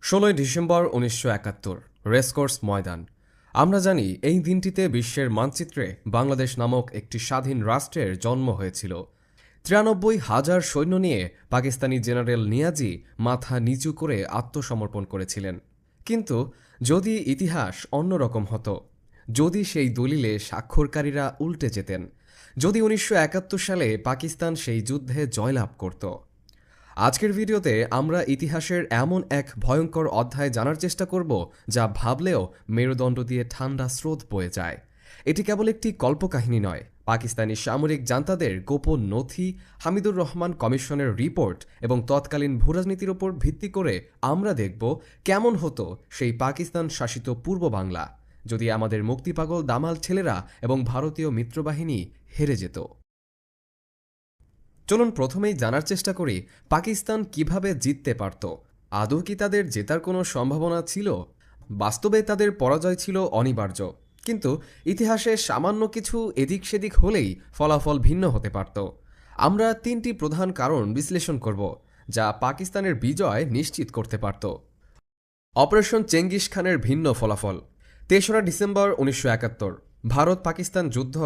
16 December 1971 racecourse ময়দান। আমরা জানি এই দিনটিতে বিশ্বের মানচিত্রে বাংলাদেশ নামক একটি স্বাধীন রাষ্ট্রের জন্ম হয়েছিল। 93,000 সৈন্য নিয়ে পাকিস্তানি জেনারেল নিয়াজি মাথা নিচু করে আত্মসমর্পণ করেছিলেন। কিন্তু যদি ইতিহাস অন্যরকম হতো, যদি সেই দলিলে স্বাক্ষরকারীরা উল্টে যেতেন, যদি 1971 সালে পাকিস্তান সেই যুদ্ধে জয়লাভ করত। আজকের ভিডিওতে আমরা ইতিহাসের এমন এক ভয়ঙ্কর অধ্যায় জানার চেষ্টা করব যা ভাবলেও মেরুদণ্ড দিয়ে ঠান্ডা স্রোত বয়ে যায়। এটি কেবল একটি কল্পকাহিনী নয়, পাকিস্তানি সামরিক জান্তাদের গোপন নথি, হামিদুর রহমান কমিশনের রিপোর্ট এবং তৎকালীন ভূরাজনীতির ওপর ভিত্তি করে আমরা দেখব কেমন হতো সেই পাকিস্তান শাসিত পূর্ব বাংলা যদি আমাদের মুক্তিপাগল দামাল ছেলেরা এবং ভারতীয় মিত্রবাহিনী হেরে যেত। চলুন প্রথমেই জানার চেষ্টা করি পাকিস্তান কিভাবে জিততে পারত। আদৌ কি তাদের জেতার কোনো সম্ভাবনা ছিল? বাস্তবে তাদের পরাজয় ছিল অনিবার্য, কিন্তু ইতিহাসে সামান্য কিছু এদিক সেদিক হলেই ফলাফল ভিন্ন হতে পারত। আমরা তিনটি প্রধান কারণ বিশ্লেষণ করব যা পাকিস্তানের বিজয় নিশ্চিত করতে পারত। অপারেশন চেঙ্গিস খানের ভিন্ন ফলাফল। 3রা ডিসেম্বর 1971 ভারত পাকিস্তান যুদ্ধ